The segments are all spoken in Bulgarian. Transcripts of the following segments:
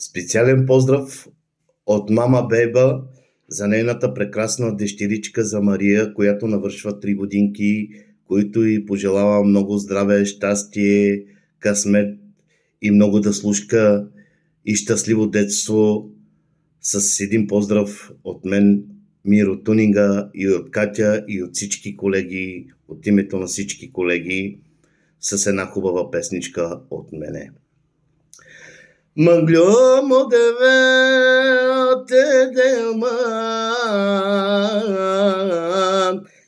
Специален поздрав от мама Беба за нейната прекрасна дъщеричка за Мария, която навършва 3 годинки, които й пожелава много здраве, щастие, късмет и много да слушка и щастливо детство. С един поздрав от мен, Миро Тунинга, и от Катя, и от всички колеги, от името на всички колеги, с една хубава песничка от мене. Мъглю му деве те делман,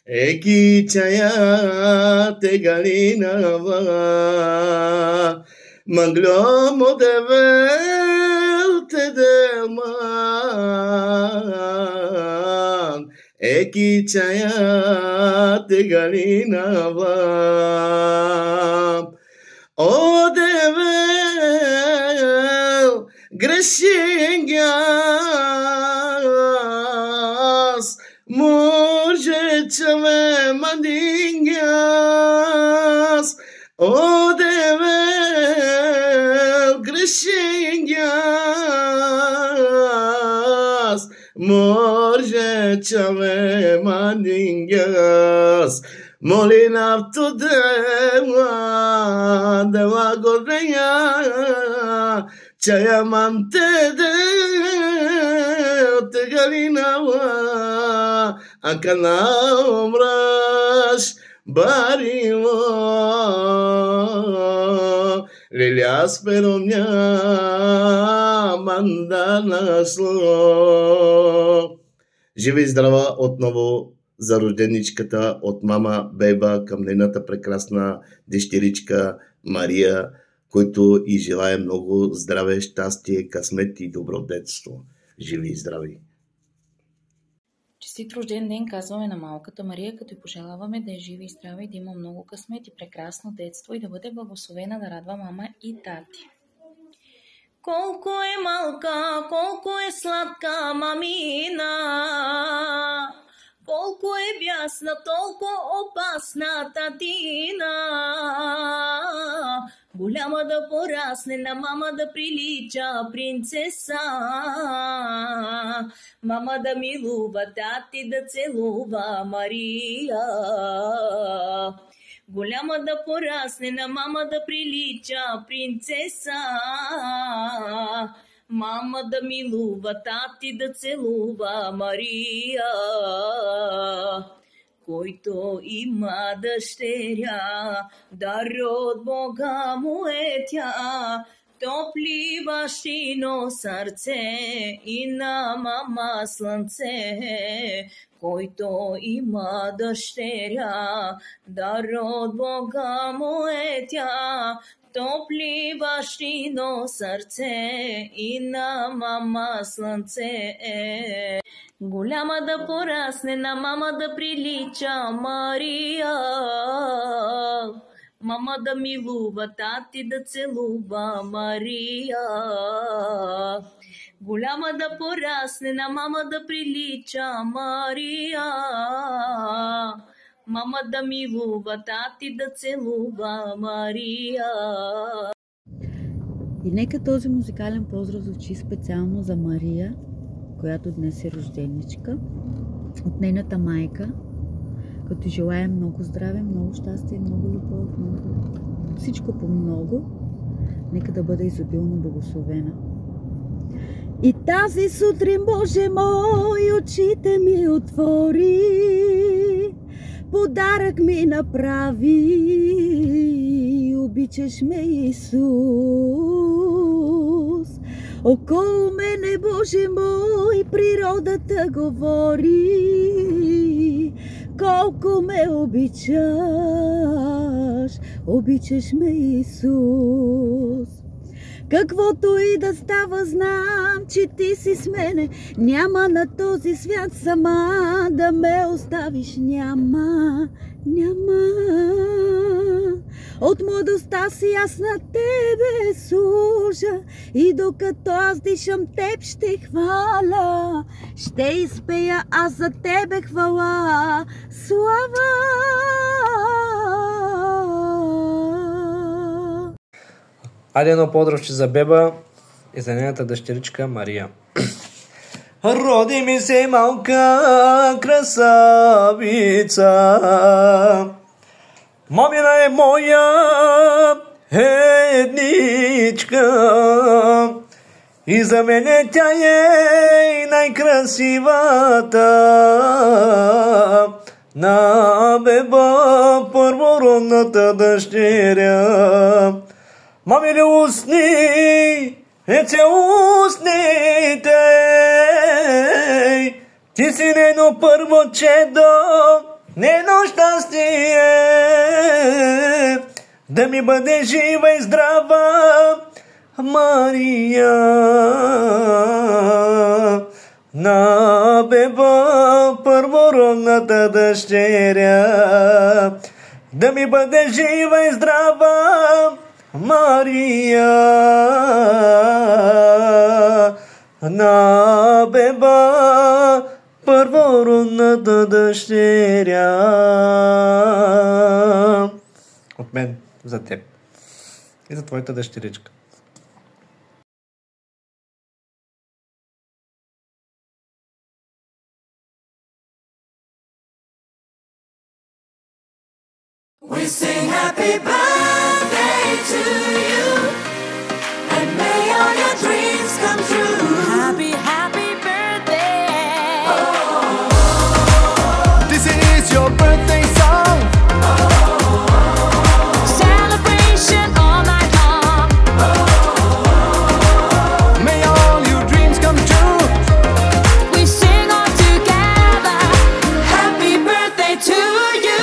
еки чая те галинава. Мъглю му деве те делман, еки чая те галинава. О деве Greshingas, Murje chave mandingas, O devel Greshingas, Murje chave mandingas, Molina to deva gordeya. Chayamante de Tegalinawa Akanamrash Barimo Lilias Peronia Mandana Сло. Живи и здрава отново за рожденичката от мама Беба към нейната прекрасна дъщеричка Мария, който и желая много здраве, щастие, късмет и добро детство. Живи и здрави! Честит рожден ден казваме на малката Мария, като й пожелаваме да е жива и здрава и да има много късмет и прекрасно детство и да бъде благословена да радва мама и тати. Колко е малка, колко е сладка мамина, колко е бясна, толкова опасна татина. Голяма да порасне, на мама да прилича принцеса. Мама да милува, тати да целува Мария. Голяма да порасне, на мама да прилича принцеса. Мама да милува, тати да целува Мария. Който има дъщеря, дар от Бога му е тя. Топли бащино сърце и на мама слънце. Който има дъщеря, дар от Бога му е тя. Топли бащино сърце и на мама слънце. Голяма да порасне, на мама да прилича Мария. Мама да милува, тати да целува Мария. Голяма да порасне, на мама да прилича Мария. Мама да милува, тати да целува Мария. И нека този музикален поздрав звучи специално за Мария, която днес е рожденичка, от нейната майка, като желаем много здраве, много щастие, много любов, много всичко по много. Нека да бъде изобилно благословена. И тази сутрин, Боже мой, очите ми отвори, подарък ми направи, обичаш ме, Исус. Около мене, Боже мой, природата говори, колко ме обичаш, обичаш ме, Исус. Каквото и да става, знам, че ти си с мене. Няма на този свят сама да ме оставиш. Няма, няма. От младостта си аз на тебе служа и докато аз дишам теб ще хваля. Ще изпея аз за тебе хвала, слава. Айде едно подравче за Беба. и за нейната дъщеричка Мария. Роди ми се малка красавица, мамина е моя едничка, и за мене тя е най-красивата. На беба първородната дъщеря. Мамили устни, устните, ти си нейно първо чедо, нейно щастие, да ми бъде жива и здрава Мария. На беба първородната дъщеря, да ми бъде жива и здрава Мария. На беба първородната дъщеря. От мен за теб и за твоята дъщеричка. We sing happy birthday to you, and may all your dreams come true. Happy, happy birthday. Oh. This is your birthday song. Celebration all night long. May all your dreams come true. We sing all together. Happy birthday to you.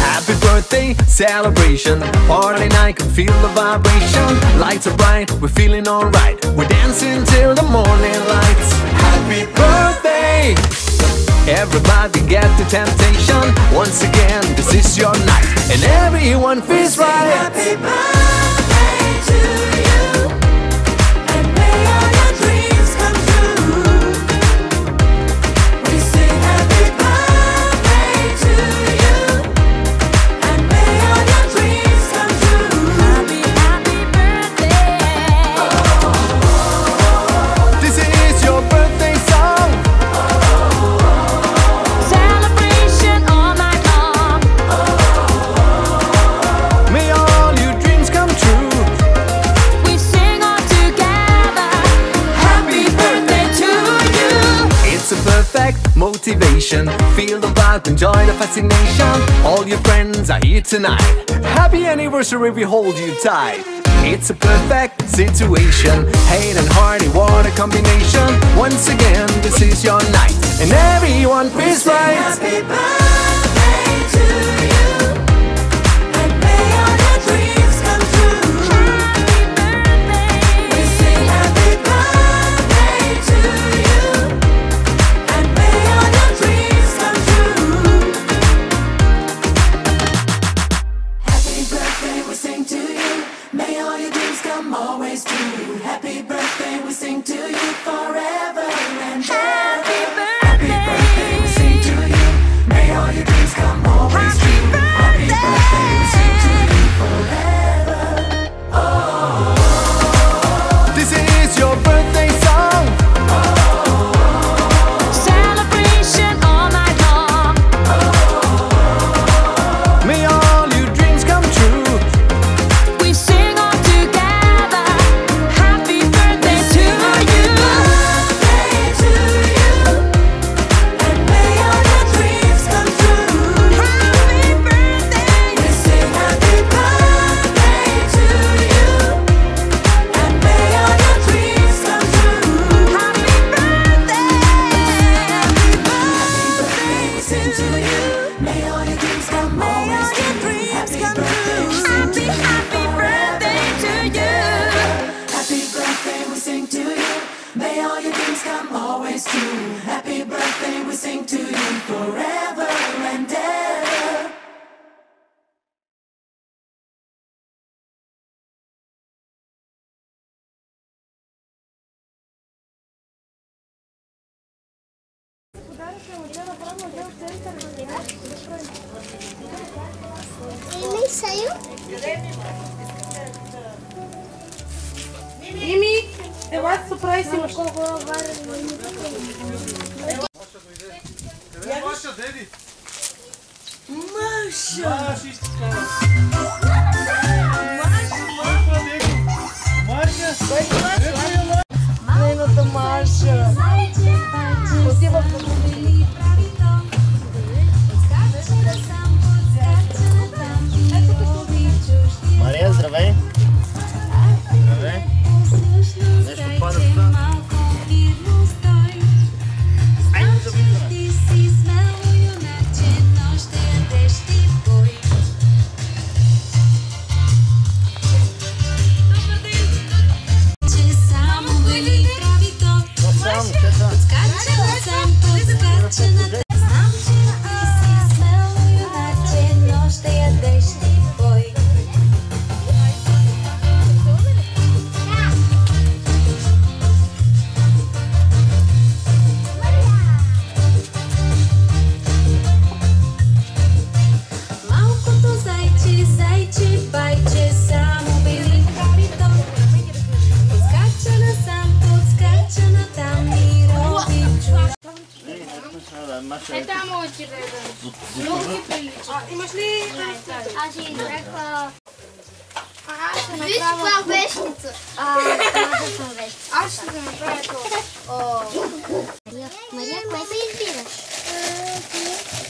Happy birthday celebration, party night, can feel the vibration. Lights are bright, we're feeling alright. We're dancing till the morning lights. Happy birthday! Everybody get the temptation. Once again, this is your night, and everyone feels right. Happy birthday to you, and may all your dreams come true. We sing happy birthday to you, and may all your dreams come true. Happy, happy birthday. This is your birthday song. Celebration all night long. May all your dreams come true. We sing all together. Happy birthday to you. It's a perfect motivation. Feel the vibe, enjoy the fascination. All your friends are here tonight. Happy anniversary, we hold you tight. It's a perfect situation. Hate and hearty, what a combination. Once again, this is your night, and everyone feels right. Happy birthday to you, and may all your dreams come true. Happy birthday. We sing happy birthday to you, and may all your dreams come true. Happy birthday, we sing to you. May all your dreams come always true. Happy birthday, we sing to you forever and happy birthday, we sing to you. May all your dreams come always true. Happy birthday, we sing to you forever. This is your birthday song. Celebration all night long. May all your dreams come true. We sing all together. Happy birthday to you. Birthday to you, and may all your dreams come true. Happy birthday. We sing happy birthday to you, and may all your dreams come true. Happy birthday. Happy birthday. We sing to you. May all your dreams come always true. Happy, happy birthday to you. Happy birthday, we sing to you. May all your dreams come always true. Happy birthday, we sing to you forever and ever. Ele saiu? Mimi! Ела се прави си мъж. Къде е Маша, деди? Маша! Маши ще кажа. Маша! Нейната Маша! Отива в Мария, здравей! Здравей! Нещо пада тук. Айде да виждаме! Имаш ли? Аз ще изрекла... Виж каква вещица. Това съм вещица. Аз ще да направя това. Мария, кое се избираш?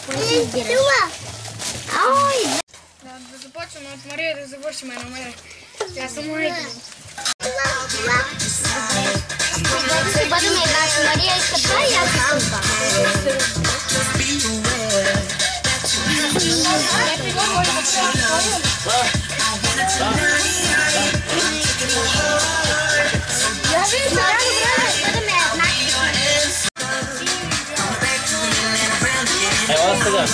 Кое се избираш? Ой! Да започваме от Мария да завършим на мене. Тя съм майка. Ще бъдем еднакви. Мария иска това и аз искам това. Ела сега!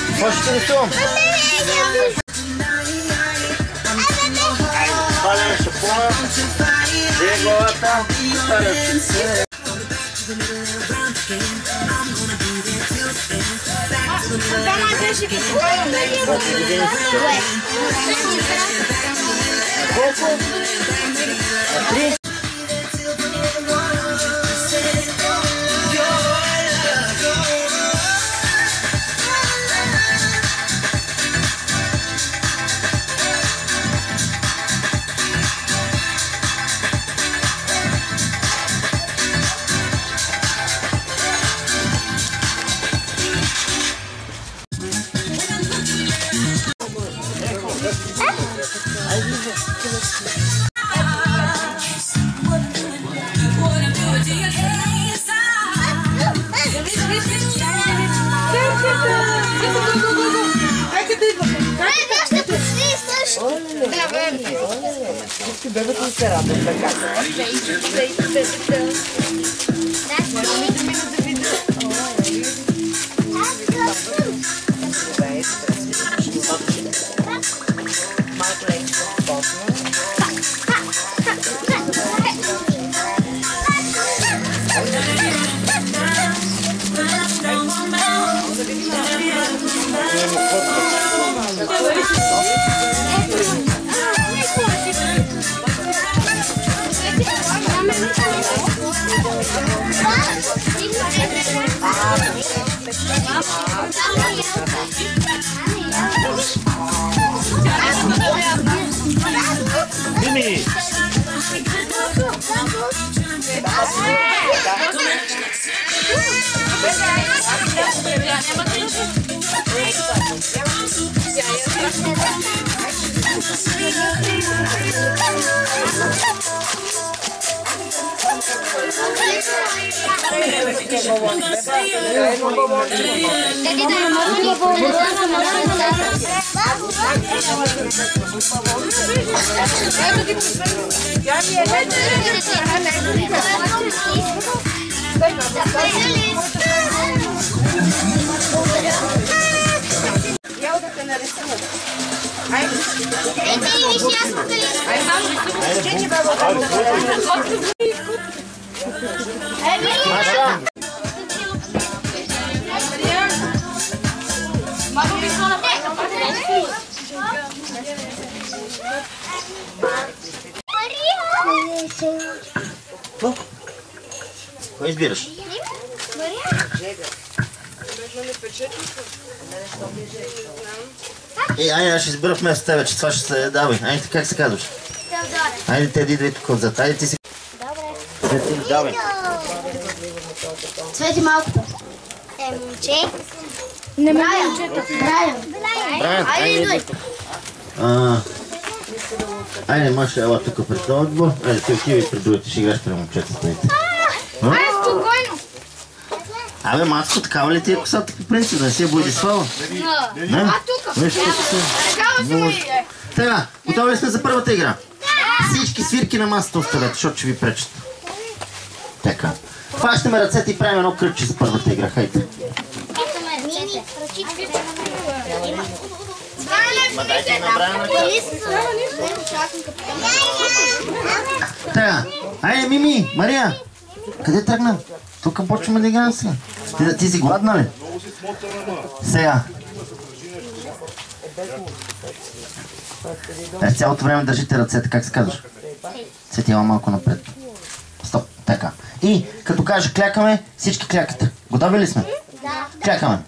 Какво ще рисувам? Пален шапона, две главата, старя си. Колко? Три. Бебето се радва така. Мими! Я да те нарисувам. Маша! Маша, Кой избираш? Айде, аз ще избера вместо тебе, че това ще се давай. Айде, как се казваш? Айде, те идвай тук отзад. Айде, ти си... Добре. Давай. Цвети малкото. Момче. Не момчета. Брайан. Айде, идвай. Айде, Маша, ела тук пред този отбор. Айде, ти отивай пред другите, ще играш при момчета с неите. Айде, спокойно. Абе, Мацко, такава ли ти е косата по принцип? Да не си я Бойдислава? Не? А тук. Нещо така, готови ли сме за първата игра? Всички свирки на масата оставете, защото ще ви пречат. Така. Фащаме ръцете и правим едно кръгче за първата игра. Хайде. Дайте на Брайана. Така. Айде, Мими, Мария. Къде тръгна? Тук почваме да играем сега. Ти си гладна ли? Сега. Цялото време държите ръцете, как се казваш? Светила малко напред. Стоп, така. И като кажа клякаме, всички клякате. Готови ли сме? Да. Клякаме.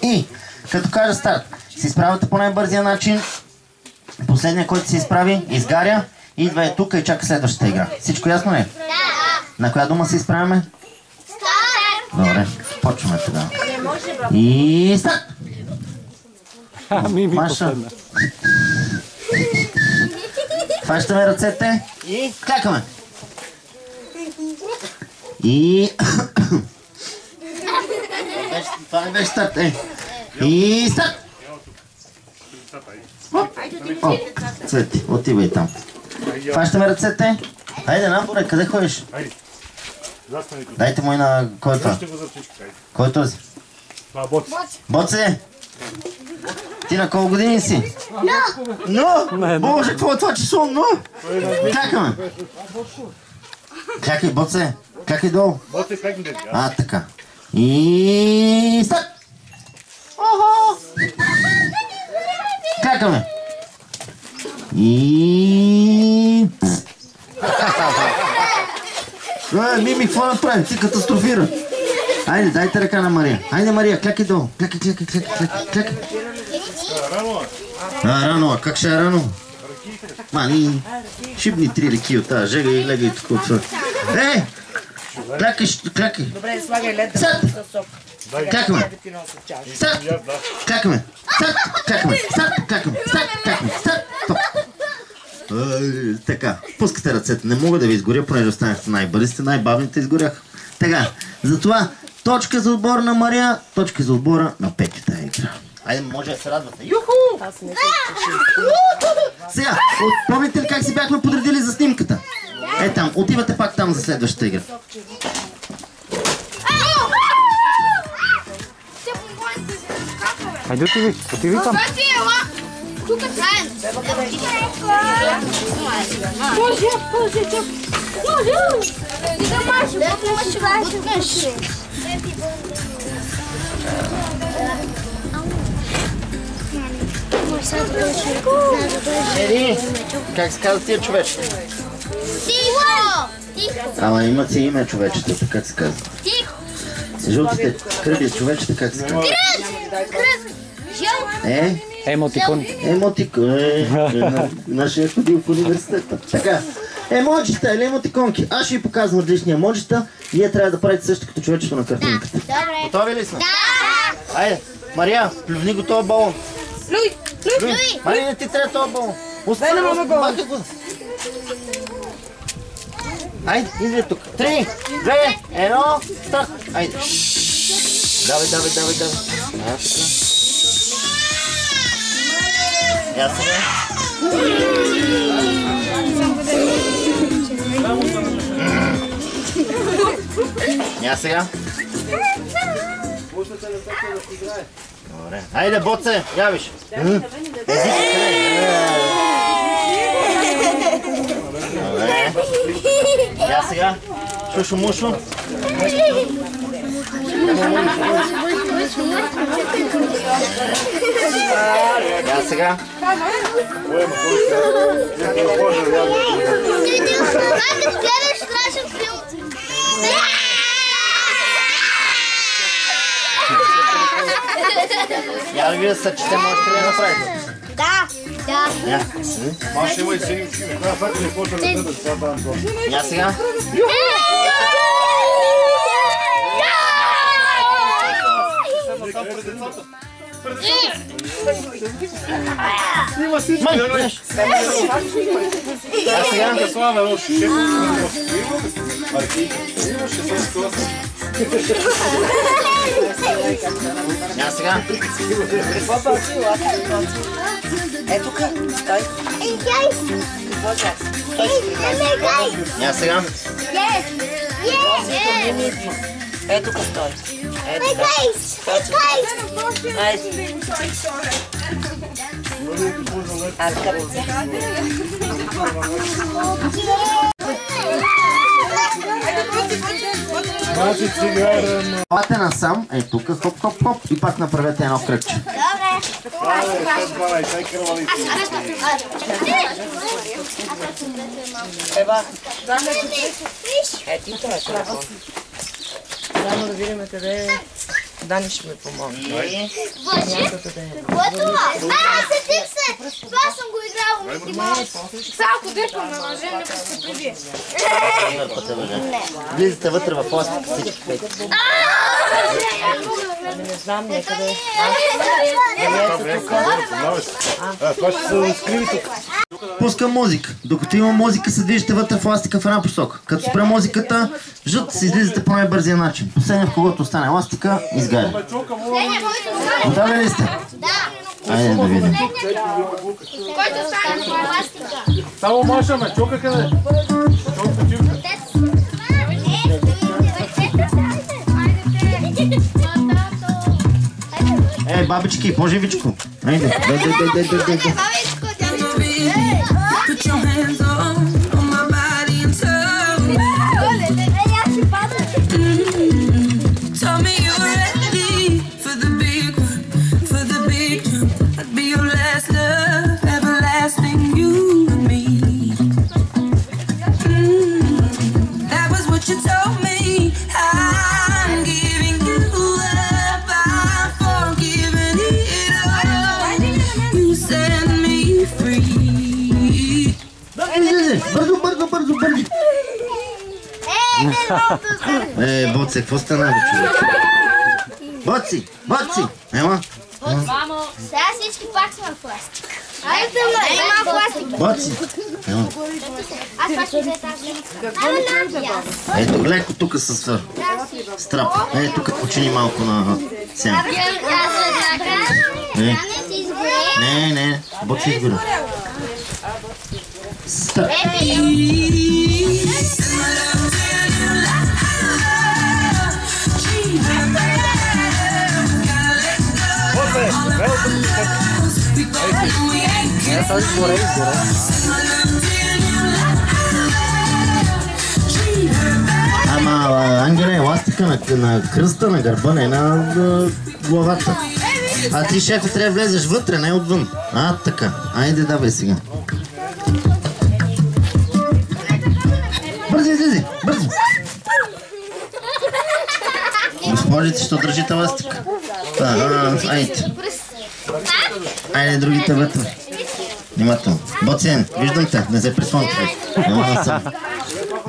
И като кажа старт, се изправяте по най-бързия начин. Последният, който се изправи, изгаря. Идва е тук и чака следващата игра. Всичко ясно ли? Да. На коя дума се изправяме? Старт. Добре, почваме тогава. И старт! Мими Маша. последна. Фащаме ръцете и клякаме. И... Това не беше старт, И старт! О, Цвети, отивай там. Фащаме ръцете. Хайде, Намборе, къде ходиш? Дайте му и на... Кой е това? Кой е този? Боце! Ти на колко години си? Но! Боже, какво е това число? Но! Клякаме! Клякай, Боце! Клякай долу! Така. И... Старт! Клякаме! И... Мими, какво направи? Ти катастрофира. Айде, дайте ръка на Мария. Айде, Мария, клякай долу. Клякай. Рано, как ще е рано? Мани, шибни 3 леки от тази жега и легай тук от това. Клякай. Добре, слагай лед. Сад! Клякаме. Сад! Клякаме. Така, пускате ръцете. Не мога да ви изгоря, понеже останахте най-бързите, най-бавните изгоряха. Така, затова точка за отбора на Мария, точка за отбора на Петята игра. Айде, може да се радвате. Юху! Сега, помните ли как си бяхме подредили за снимката? Там, отивате пак там за следващата игра. Айде, отиви там. Тук заедно. Може. Ти да можеш. Ери, как се казва тия човечета? Тихо! Ама имат си име човечетата, как се казва? Тихо! Жълтите кръги човечета, как се казва? Кръг! Жълт! Емотикон. Нашия ходил в университета. Така, емоджита или емотиконки. Аз ще ви показвам различни емоджита. Вие трябва да правите също като човечето на картинката. Добре. Готови ли сме? Да! Айде, Мария, плювни го този балон. Люй! Мария, не ти трябва този балон. Дай на мама балон. Айде, идвай тук. 3, 2, 1, старт. Айде. Давай. Я сега. Я сега. Добре. Айде, Боце, явиш. Добре. Я сега. Шушо-мушо. Я сега. като гледаш страшен филм. Я ли вие са, че те можете ли да направите? Да. Я. Маш има и сини очи. Това факт не почва да гледаш това банко. Я сега. Снима всички, гледаш. Я сега. Слава, още шеф. Я сега. Ето тук, стой. Я сега. Ето тук стой. Ето тук. Значи цигара. Пате насам, е тук, хоп, хоп, хоп и пак направете едно кръгче. Ева. Ето това е това. Само да видим къде е. Дани ще ме помогне. Какво е това? Сетих се! Това съм го играл Мики Маус. Салко дърпам на мъже, не се прибие. Влизате вътре в пластика всички пети. Не знам някъде. Това ще се скриви тук. Пускам музика. Докато има музика, се движите вътре в ластика в една посока. Като спре музиката, жът се излизате по най-бързия начин. Последния, в когото остане ластика, изгаря. Готови ли сте? Да. Айде да видим. Който стане на пластика. Само Маша, ме чука къде? Чука чивка. Бабички, по-живичко. Айде, дай. Put your hands on my body and tell me. Tell me you're ready for the big one, for the big jump. I'd be your last love, everlasting you and me. That was what you told me. I'm giving you up, I'm forgiving it all. You set me free. Бързо. Боце, какво стана, бе, човек? Боци! Ела. Сега всички пак сме в пластик. Айде, има пластик. Боци! Ела. Аз пак ще взема тази. Ето, леко тук с страп. Тук почини малко на сена. Не, Боци изгоря. Страп. Ама, Ангеле, еластика на кръста, на гърба, не на главата. А ти, шефе, трябва да влезеш вътре, не отвън. Така. Айде, давай сега. Бързи, излизи! Бързо! Госпожите, ще държите ластика. Айде. Айде, другите вътре. Внимателно. Боцен, виждам те, не се прислонвай. Няма да съм.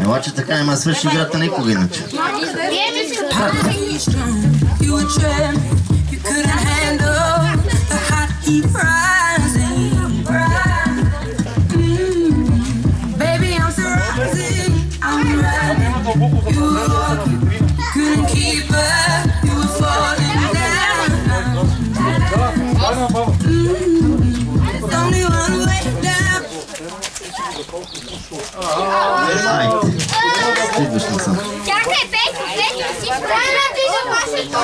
Ела, че така няма свърши играта никога иначе. Couldn't keep up, you were falling down. There's only one way down. Идваш насам. Чакай, Петко, си правя да виждам вашето.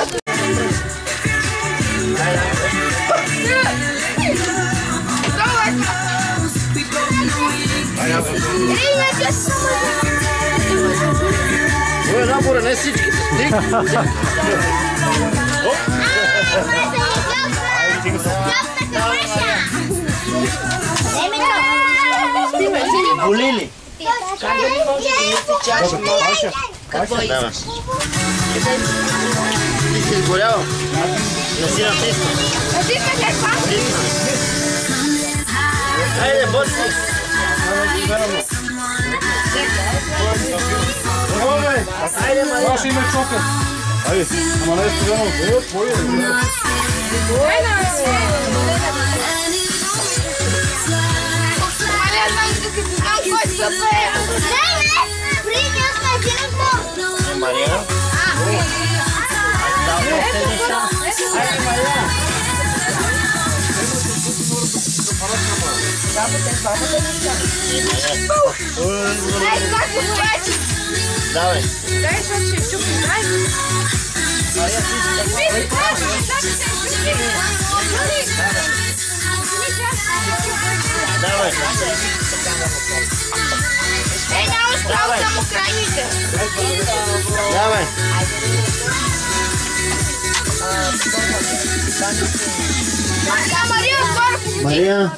Ой, набора, не всичките. Стиг. Боли ли? Как да не може да ниси чаша? Какво искаш? Ти си изгорял? Не си натисна. Хайде, бързи! Айде, Мария! Това ще има чока. Айде, ама не е студено. Мария? Давай. Давай. Няма справа само крайните. Давай. Мария, скоро. Мария,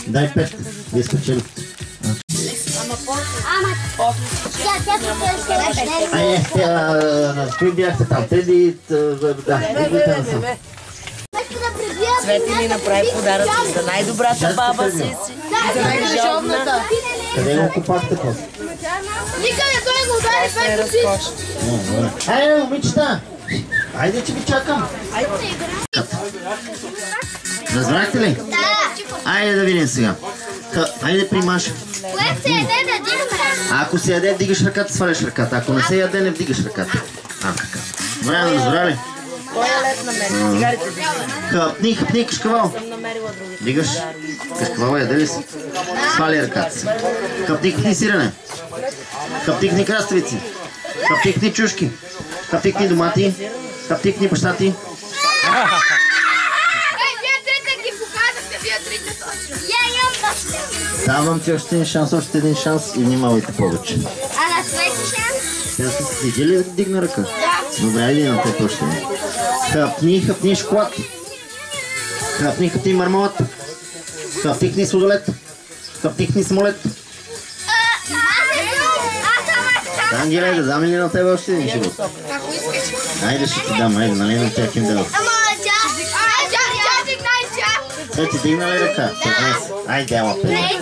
дай 5. Вие спечели. Кои бяхте там? Тези... Да, Цвети ми направи подаръци за най-добрата баба си. За най-държавната. Къде го купахте после? Никъде той го удари пето си. Айде, момичета! Айде, че ви чакам. Разбрахте ли? Да. Айде да видим сега. Айде при Маша. Кое се яде да дигаме? Ако се яде, вдигаш ръката, сваляш ръката. Ако не се яде, не вдигаш ръката. Така. Добре, разбра ли? Кой е лед на мен? Цигарите Хъпни, хъпни, кашкавал. съм намерила другите. Дигаш. Кашкавал яде ли си? Свали ръката си. Хъпни, хъпни сирене. Хъпни, хъпни краставици. Хъпни, хъпни чушки. Хъпни, хъпни домати. Хъпни, хъпни бащати. Ей, вие трите ги показахте, вие трите точно. Имам да. Давам ти още един шанс и внимавайте повече. А на Свети шанс? Тя си види ли да дигна ръка? Да. Добре, иди на теб още. Хъпни, хъпни шоколад. Хъпни, хъпни мармалат. Хъпни, хъпни сладолет. Хъпни, хъпни самолет. Ангеле, да дам ли на теб още един живот? Ако искаш. Айде ще ти дам, айде, нали на тях им дадох. Ама тя дигнай тя. Сега ти дигна ли ръка? Айде, ама пей.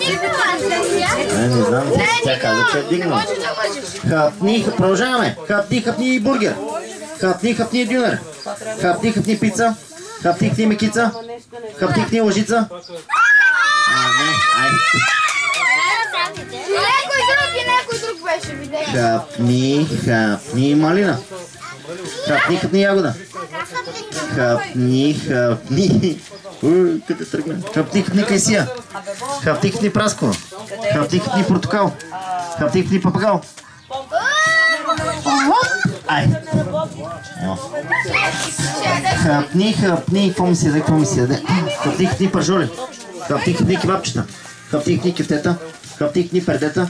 Не знам, тя каза, че е дигнала. Хъпни, продължаваме. Хъпни, хъпни бургер. Хъпни, хъпни дюнер. Хъпни, хъпни пица. Хъпни, хъпни мекица. Хъпни, хъпни лъжица. Не, айде. Някой друг беше виден. Хъпни, хъпни малина. Хъпни, хъпни ягода. Хъпни, хъпни. Къде тръгна? Хъпни, хъпни кайсия. Хъпни, хъпни праскова. Хъпни, хъпни портокал. Хъпни, хъпни папагал. Ай! Хъпни, хъпни, какво ми се яде, какво ми се яде? Хъпни, хъпни пържоли. Хъпни, хъпни кебапчета. Хъпни, хъпни кефтета. Хъпни, хъпни пердета.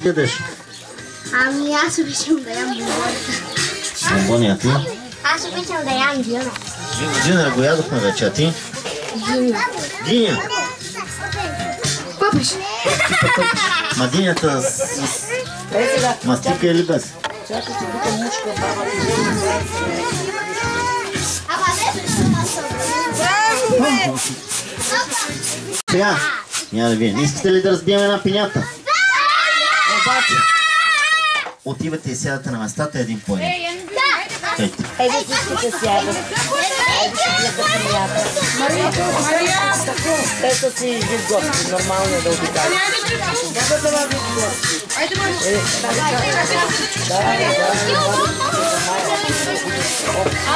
Ядеш? Ами аз обичам да ям бомбони. Бомбони, а ти? Аз обичам да ям дюна. Дюнер го ядохме вече, а ти? Дюна. Диня. Пъпаш. Ма динята с мастика или без? Чакай, че тук мушка баба ти. Ама не Сега, няма да видим. Искате ли да разбием една пинята? Обаче, отивате и сядате на местата един по един. Еде всичките сядат. Айде си бията пинята. Мария! Те са си вид гости, нормално е да обикат. Айде, Мария.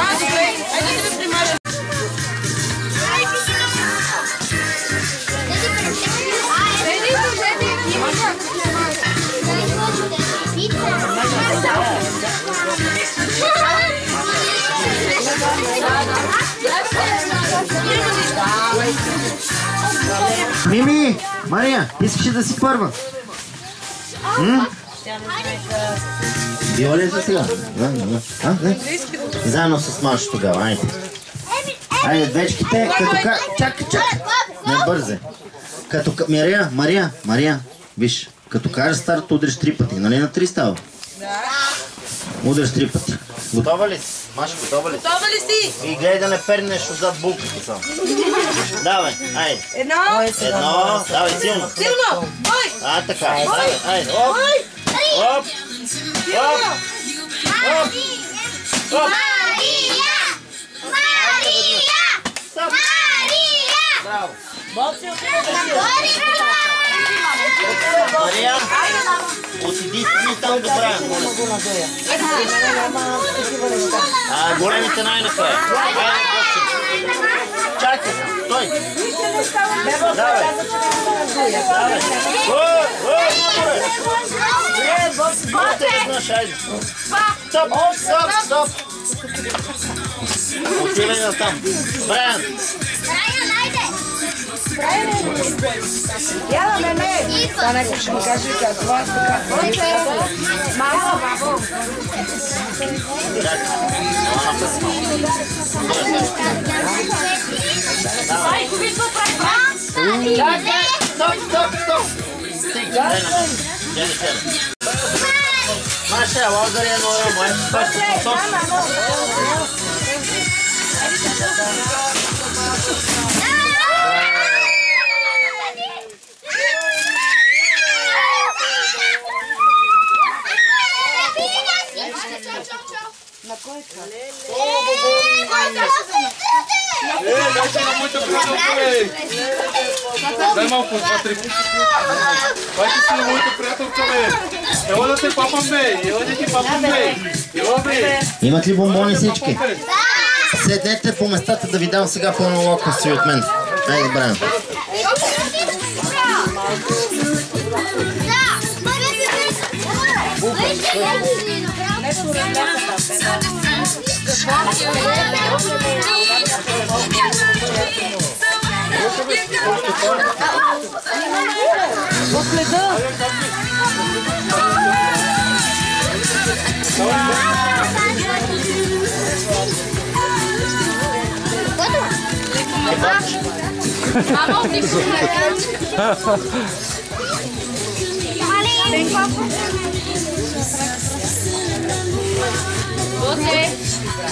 Добре. Айде да ви примажа. Мими! Мария, искаш ли да си първа? Била ли за сега? Да. Заедно с Маша тогава, айде. Айде, двечките, като чакай. Не бързе. Като Мария, виж. Като кажеш старт, удриш 3 пъти. Нали на 3 става? Да. Удриш 3 пъти. Готова ли си? Маша, готова ли си? Готова ли си? И гледай да не пернеш отзад булката само. Давай, айде. Едно. Едно. Давай, силно. Силно. Ой. Така. Айде. Оп. Оп. Оп. Оп. Оп. Браво. Мария, отиди си там добра. Големите най-накрая. Чакай, стой. Давай. Давай. Стоп. Отивай на там. Брайан. Яла, мене! Това някой ще ми каже това така. Мамо, бабо! Маша, лазария нора, моя стоп. На кой това? Дайте на моята приятелка, дай малко, 2-3 пути. Дайте си на моята приятелка, ела да те папам, ела да ти папам, ела, бе. Имат ли бомбони всички? Седете по местата да ви дам сега по-налокости от мен. Айде, Брайан.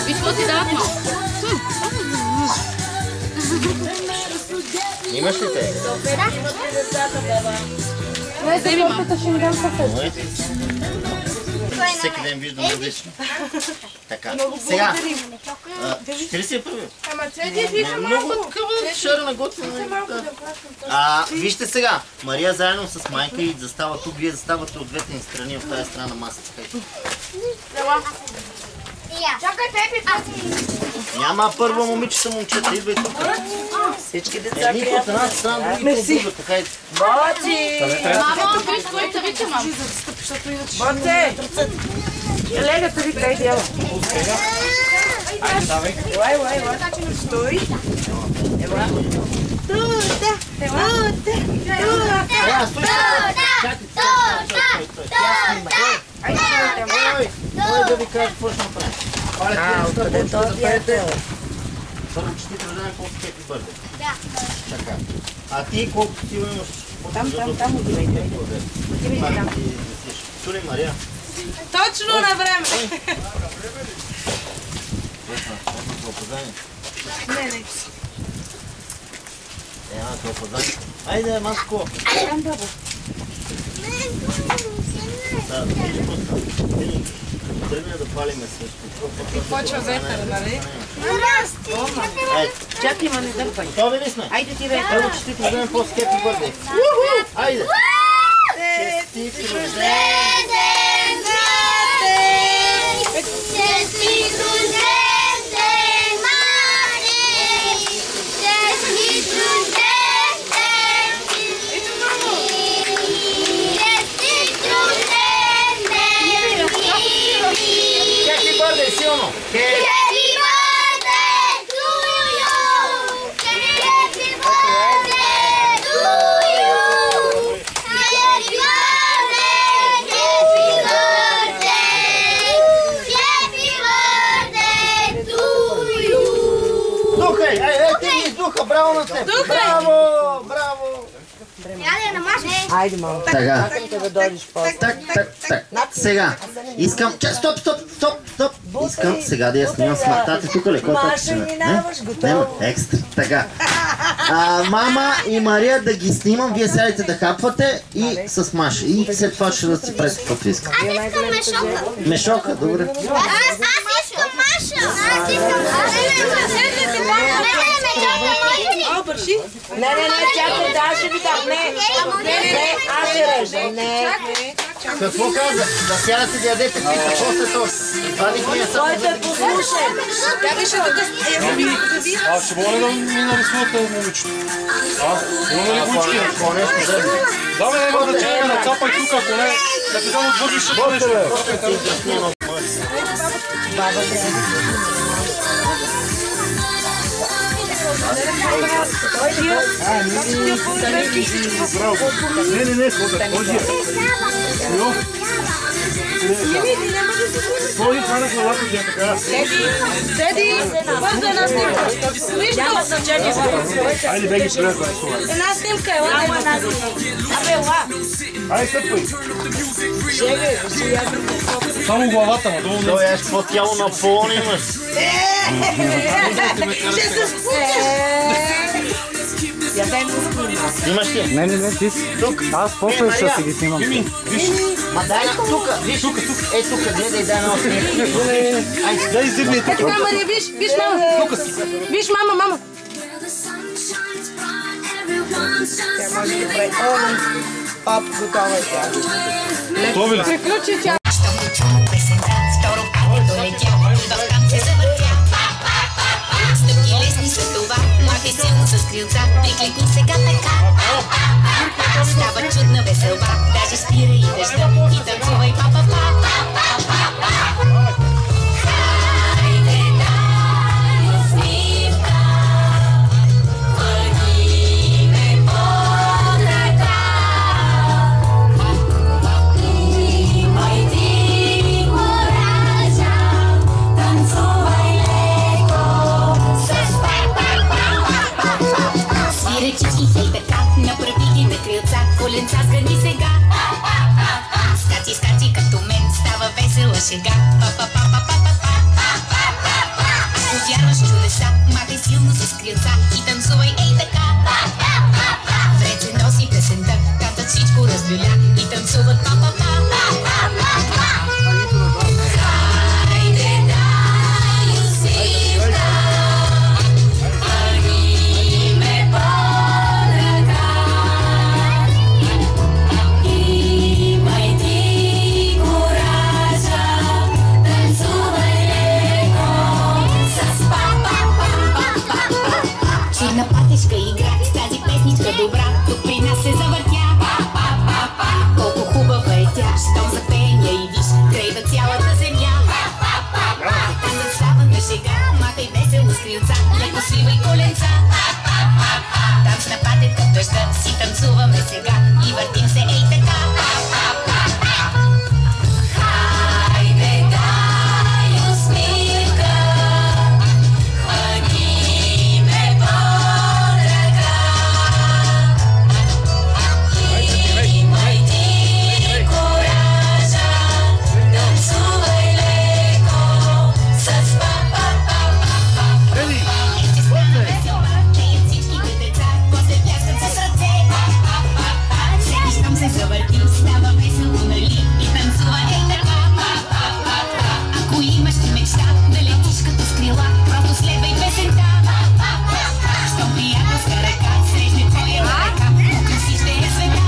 Виж какво ти дават малко. Имаш ли те? Вземи малко. Всеки ден виждам различно. Така, сега. Ще ли си я първи? Ама цвети ти много такава шарна готвена. Вижте сега, Мария заедно с майка и застава тук, вие заставате от двете ни страни, от тази страна на масата. Чакай, Пепи, Няма първо момичета, идвай тук. Всички деца Едните от едната страна, другите от другата, така Боци! Мамо, виж кой те вика, мамо. Боце! Легата ви къде дела? Лай. Стой! Ела. Той да ви кажа какво ще направим. Откъде този приятел? Първо честит рожден по-скепи бърде. Да. Така. А ти колко ти имаш? Там отивайте. Отивайте там. Чули, Мария? Точно на време! Не. Това опознание. Айде, Маско! Там, бабо. Тръгне да палиме също. И почва зефер, нали? Чакай, ма не дърпай. Готови ли сме? Айде ти, бе. Първо честит рожден по-скепи бърде. Айде! Честит рожден! Happy birthday, ¿sí o no? Happy birthday to you. Happy birthday to you. Happy birthday. Happy birthday to you. Духа, ти ми духа, браво на теб! Браво! Я не на Маша. Айде, мамо. Така. Чакам те да дойдеш после. Так. Сега. Искам... Стоп. Искам сега да я снимам с мартата. Тук ли? Маша, минаваш, готово. Екстра. Така. Мама и Мария да ги снимам. Вие сядайте да хапвате и с Маша. И след това ще да си преси каквото искам. Аз искам мешока. Мешока, добре. Аз искам Маша. Аз искам Маша. Не, чакай, да, ще ви дам. Не, аз ще режа. Не. Какво каза? Да сядате да ядете пица, после то. Това ли ми е само... Който е послушен. Аз ще мога ли да ми нарисувате момичето? Имаме ли гучки? Да, бе, няма значение, ме нацапай тук, ако не, да ти дам отвършиш ще бъдеш. Не, ходи. Ходи, това на главата ти е така. Седи, бързо една снимка. Няма значение. Айде, беги ще гледат. Една снимка е, ела. Абе, ела. Айде, стъпвай. Само главата му, долу. Той еш по тяло на фон имаш. Ще се спутиш. Я дай му снима. Имаш ли? Не, ти си. Тук. Аз после ще си ги снимам. Ма дай на тук. Виж, тук. Тук, гледай, дай на осмия. Айде, дай зъбни. Така, Мария, виж, мама. Виж, мама. Тя може да прави. Пап, готова е тя. Готови ли? Приключи тя. Второ пак е долетя и в там се завъртя. Стъпки лесни след това, махай силно с крилца, прикликни сега така. Става чудна веселба, даже спира и дъжда и танцувай па-па-па. Хайде, дай усмивка, хвани ме под ръка. Имай ти коража, танцувай леко с па-па-па-па-па. Свира чички и така, направи ги на крилца, коленца сгъни сега. Скачи като мен, става весела шега. Повярваш чудеса, махай силно с крилца и танцувай ей така. Вред се носи песента, кантат всичко разлюля и танцуват па-па-па. Хайде, дай усмивка, хвани ме под ръка. Имай ти коража, танцувай леко с па-па-па-па-па. Чудна патешка игра, с тази песничка добра, тук при нас се завъртя. Колко хубава е тя, щом запея и виж, крейва цялата земя. Танцът става на шега, махай весело с крилца, леко свивай коленца. Танц на патет към дъжда, си танцуваме сега и въртим се ей така. Хайде, дай усмивка, хвани ме под ръка. Имай ти коража, танцувай леко с па-па-па-па-па. Ще става веселба, пеят всичките деца, после пляскат с ръце. Всеки щом се завърти, става весело, нали? И танцува ей така. Ако имаш ти мечта, да летиш като с крила, просто следвай песента. Щом приятелска ръка срещне твоя ръка, украси ще е света.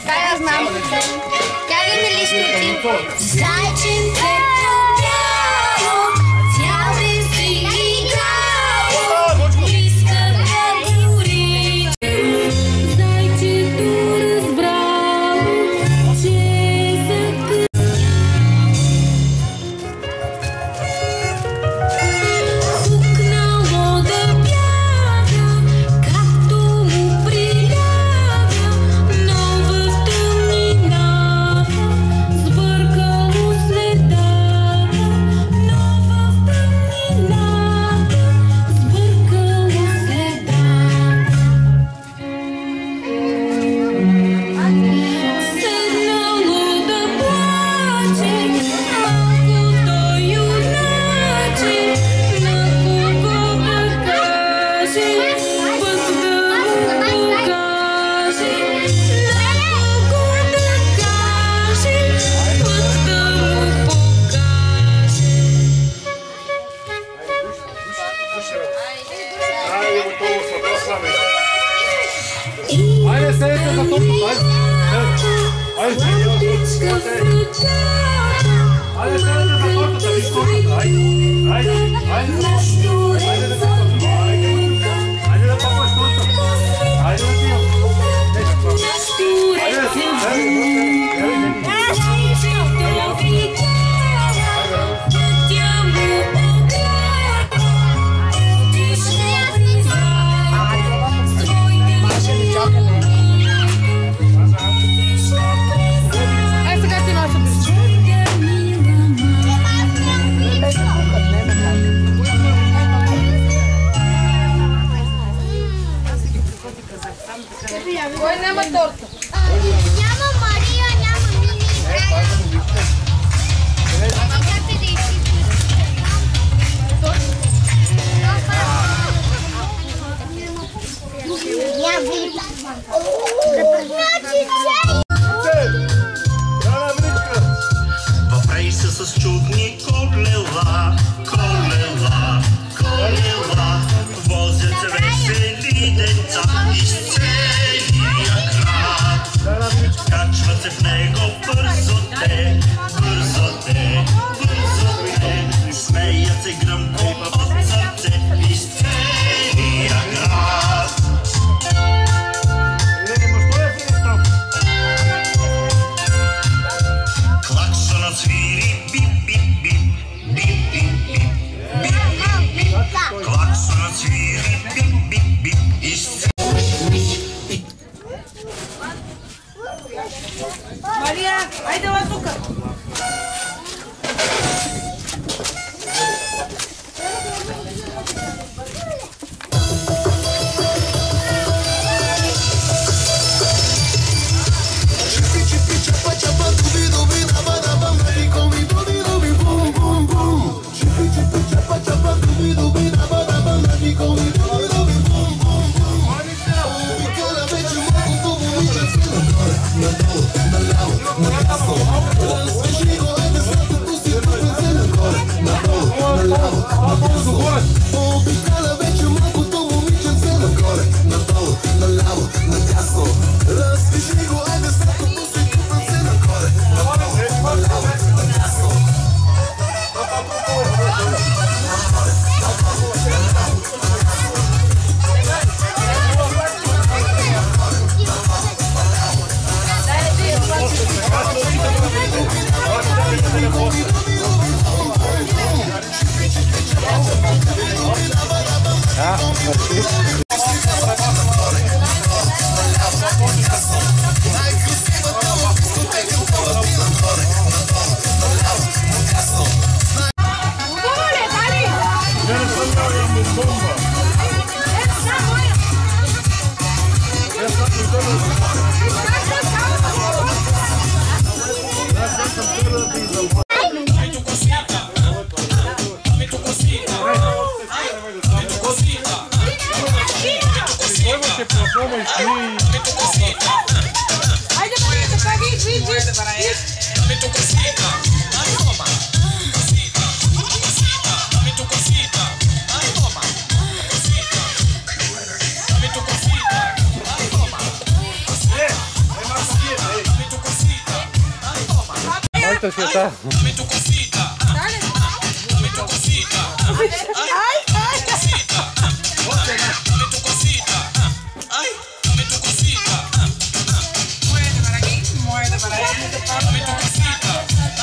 Тя знам. Тя ги ми листите. Зайченце бяло, цял ден си играло, иска да гори. Зайчето разбрало, че закъсняло. Хукнало да бяга, както му приляга. Айде, седете за тортата, виж тортата, айде. Айде да папаш тортата. Айде да пием. Айде да пием. Кой няма торта? Няма Мария, няма Мини. Помагате да В рейса с чудни колела, колела, колела, возят се весели деца из целия град. Качват се в него бързоте, бързоте, бързоте, смеят се гръмко от сърце из целия град. Клаксонът свири бип, бип, бип, бип, бип, бип, бип, бип, бип. Клаксонът свири бип, бип, бип, из Мария, айде ла тука. Dame tu cosita. Dale. Dame tu cosita. Ay, ay. Dame tu cosita. Ay, dame tu cosita. Muerde para aquí, muerde para allá. Dame tu cosita.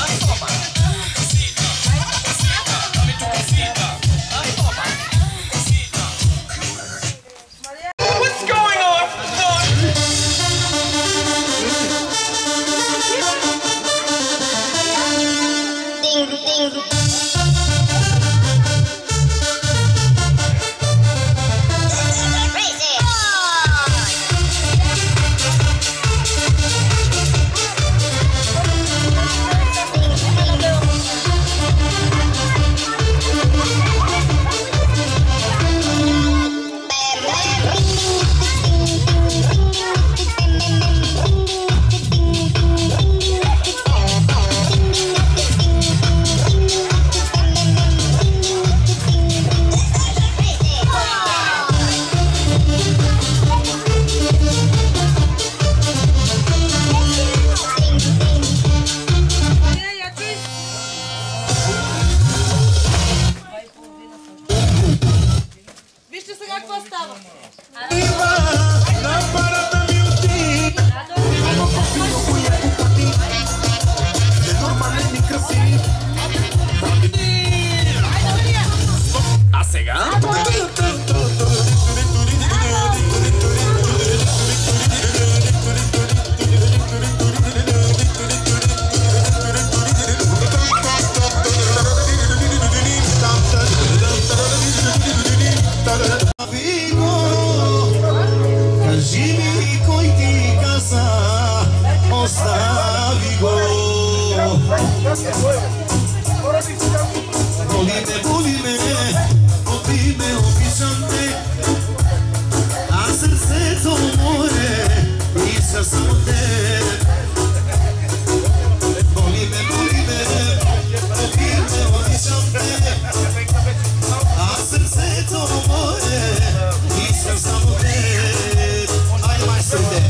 Ay, toma. Cosita. Cosita. Dame tu cosita. Ay, toma. Cosita. What's going on? остави го. Боли ме, обичам те, а сърцето мое иска само те. Боли ме, обичам те, а сърцето мое иска само те. Ай, майстор, де!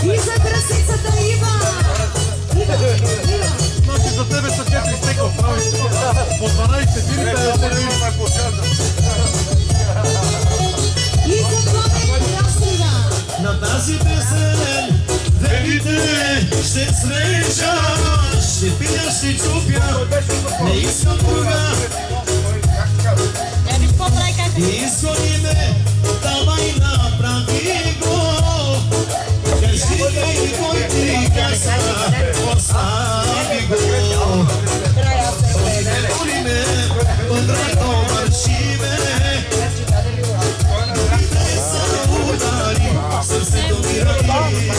И за красицата Ива! Значи за тебе са 4 стека отправи. По 12 били да я се види. И за Пламен Ястрива! На тази песен велите ще среща, ще пия, ще чупя, не искам друга. Изгони ме, давай направи го. Кажи ми кой ти каза, остави го. Боли ме, мъдрато мърши ме. Не са удари, сърцето ми ради.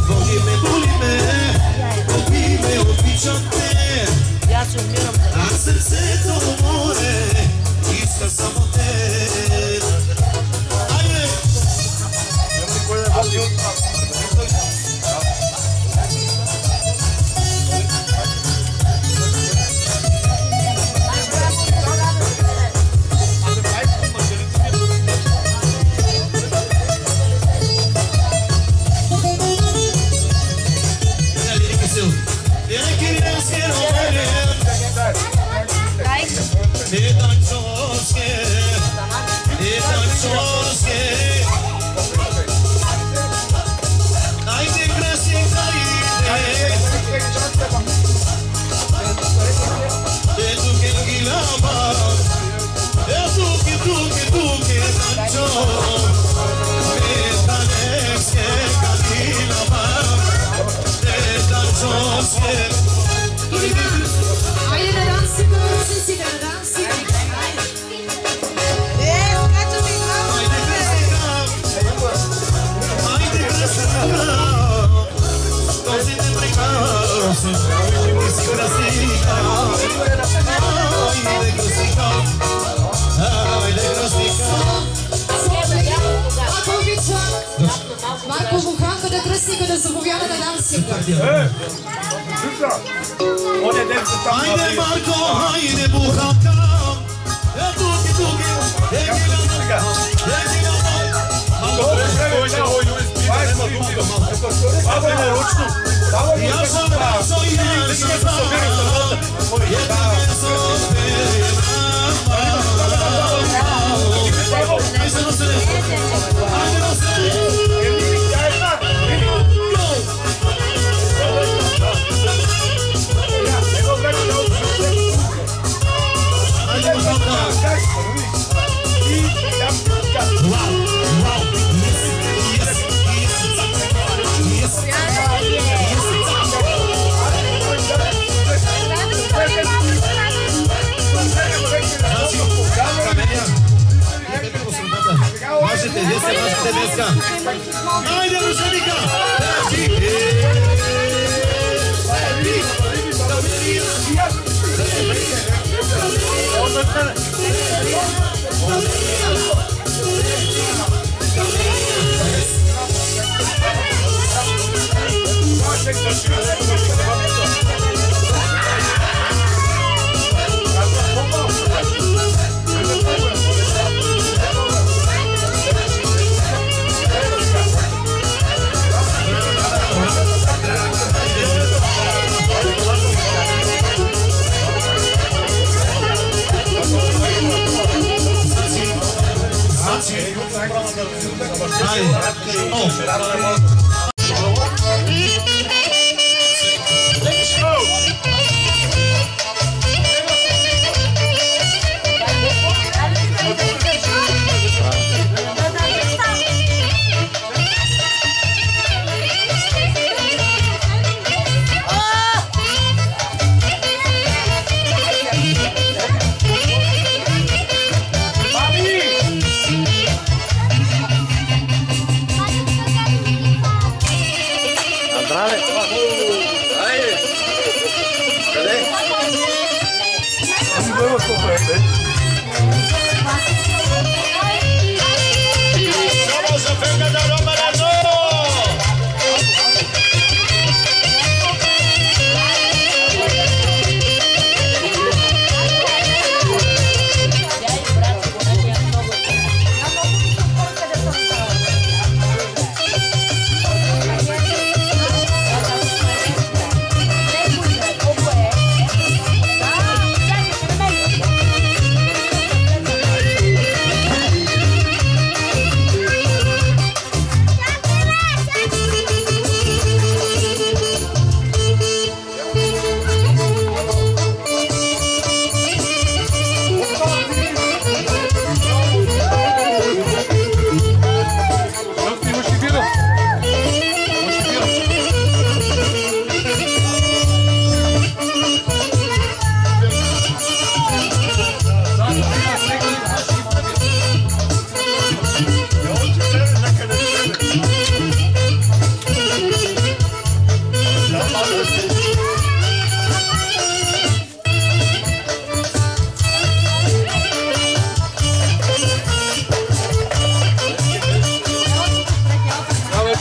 Боли ме, обичам те. А сърцето мое иска само те. Айде! Айде да дансиме, синците, да дансиме. Марко Буханка да кръстника да заповяда да дансиме. Хайде, Марко, хайде, Буханка. Туки, Айде, Русаника! Somos a Festa da Roma da No!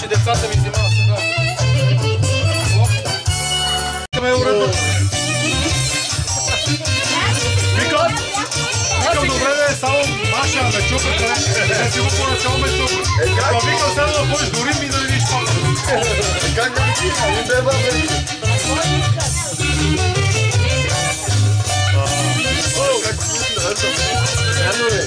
Децата ми взимават сега. Искаме уредно. Викам, добре да е само Маша ме чупа, не си го поначало ме чупа. Викам сега да ходиш дори ми да не видиш пак. Как да ми ти? Не бе бъде. Как си да ето? Ено ли?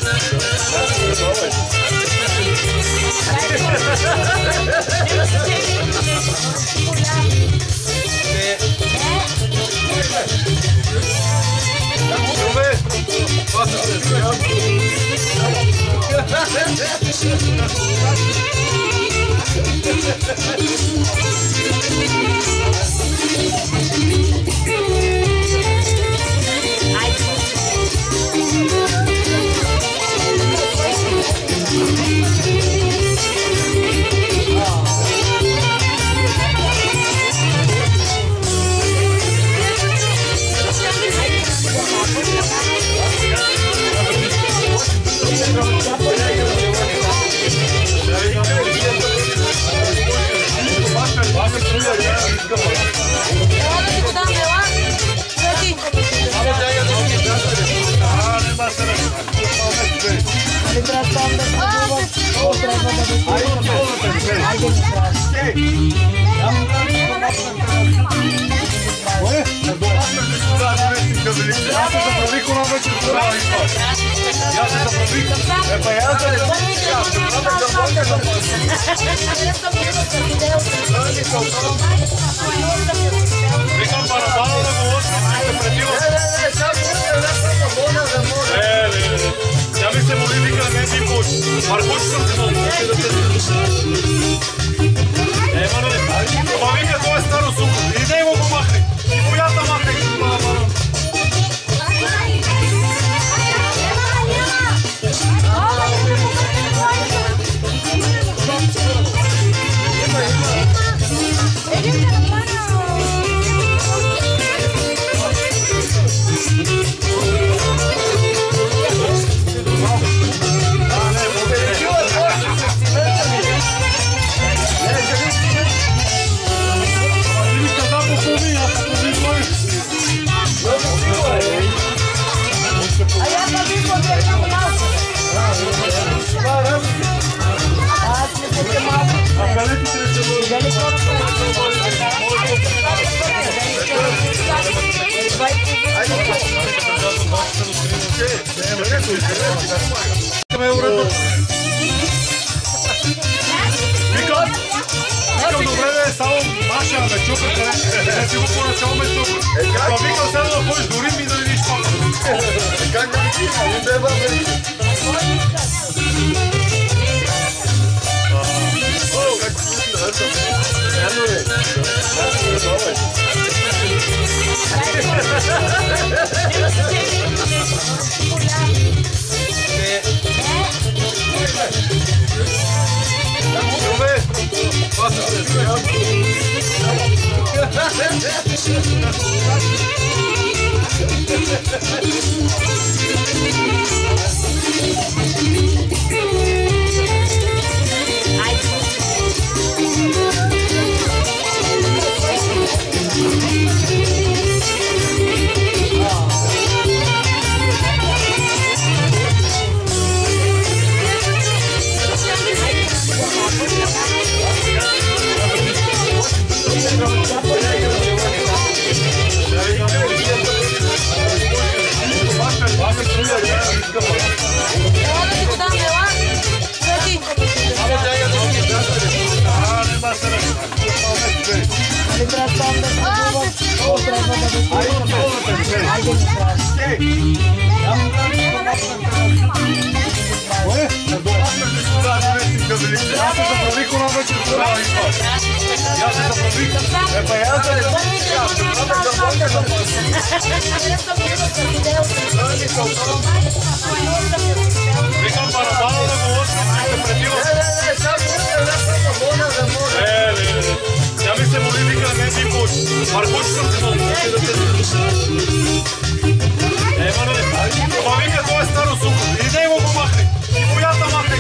Ja mi se modifica ne bi put. Markoč sam se mogu. Emanuele, pa vika to je staro suko. Idej mu pomahni. I pojata mahni. Викам, добре да е само Маша ме чупа, не си го поначало ме чупа. Викам сега да ходиш дори ми да не видиш пак. Как да ми ти? Не бе бъде. Как си да ето? Ено ли? Добре, Викам барабана да го лъчи, да пребива. Тя ми се моли, вика, не ми получи. Маркоч съм се моли. Мануле, това вика, това е старо сухо. Иде и му го махни. И боята махни.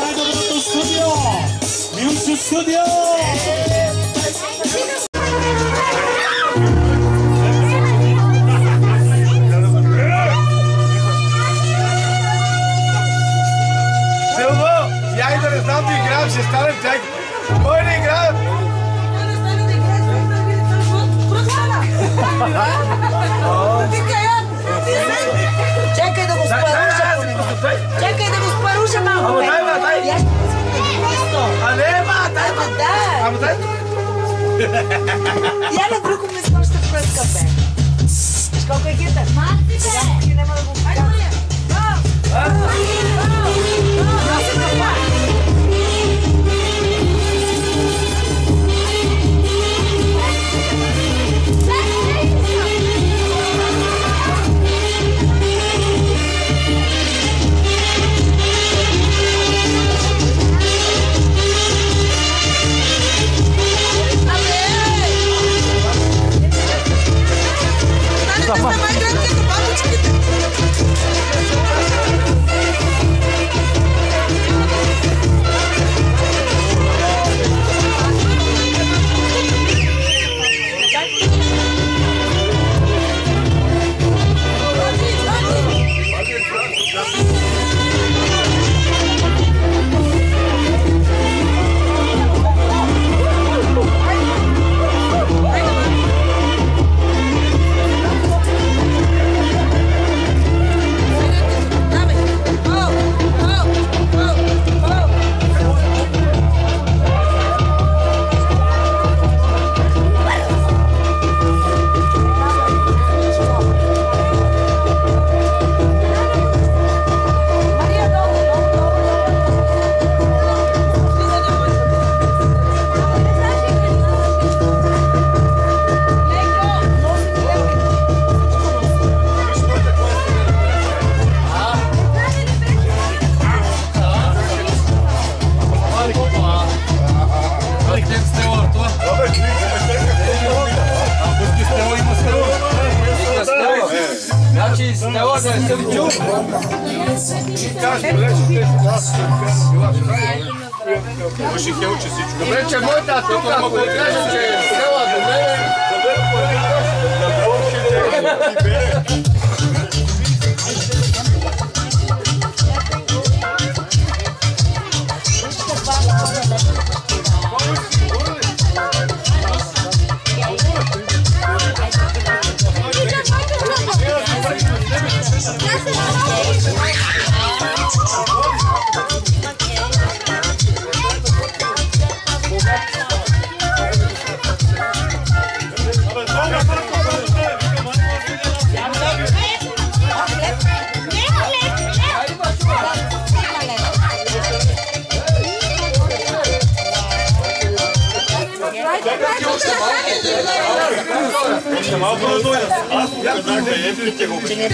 най-доброто студио! Мюзик студио! Силво, я и да не знам да играем, ще станем чак. Кой не играе? Чакай да го спаруша. Чакай да го спаруша малко. Ама дай, ма, дай. А не, ма, дай, ма. Да. Ама дай. Я на друго ми спаща пред кафе. Виж колко е хитър. Сега ти няма да го покажа. Добре, че моята тук, ако ви кажа, че е села до мене, малко да дойдат. Аз казах да ефирите го беше.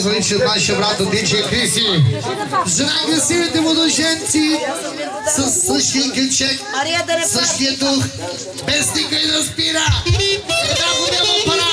поздравим нашия брат от DJ Криси. За най-красивите младоженци с същия гълчек, същия дух, без никой да спира. Една голяма пара.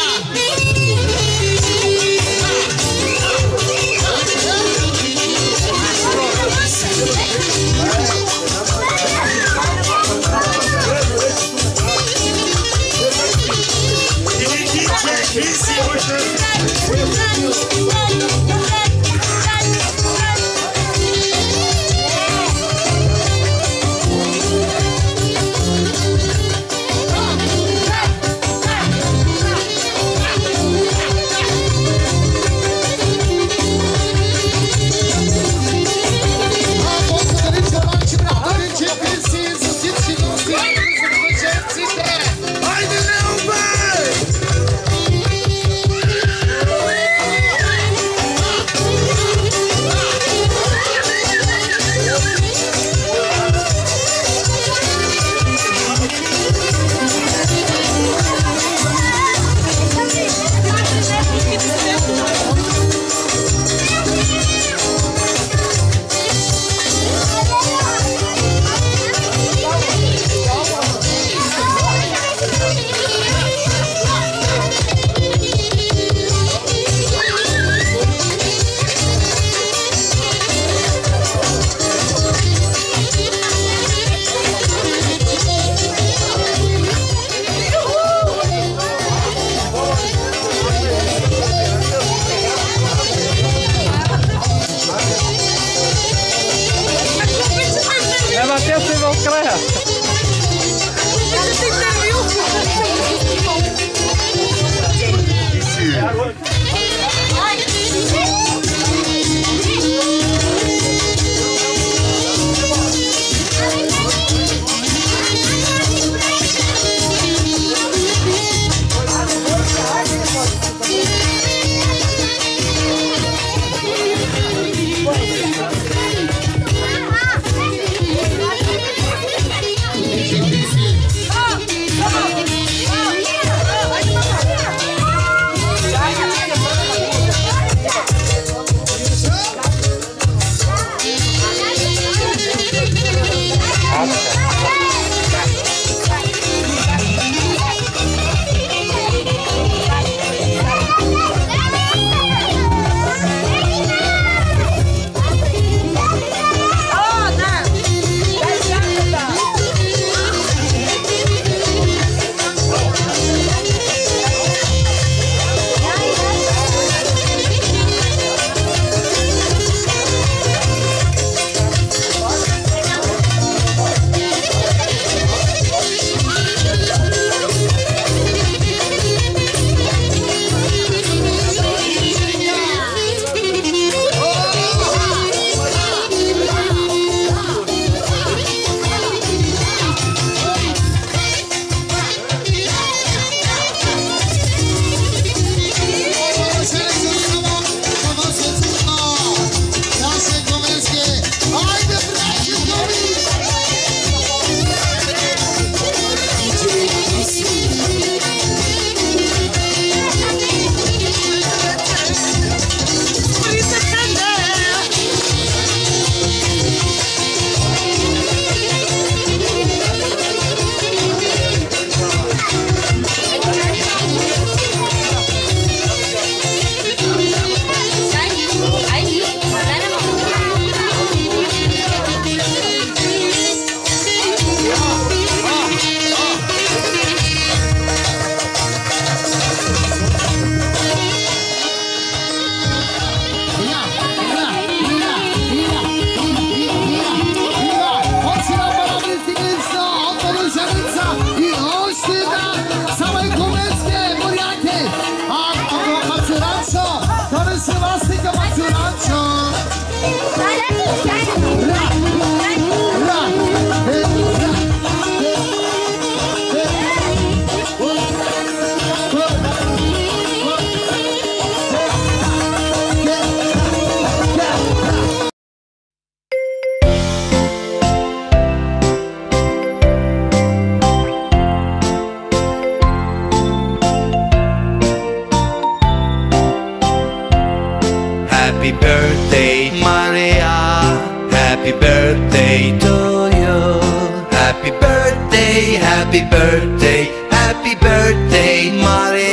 Happy birthday, Maria. Happy birthday to you. Happy birthday, happy birthday, happy birthday, Maria.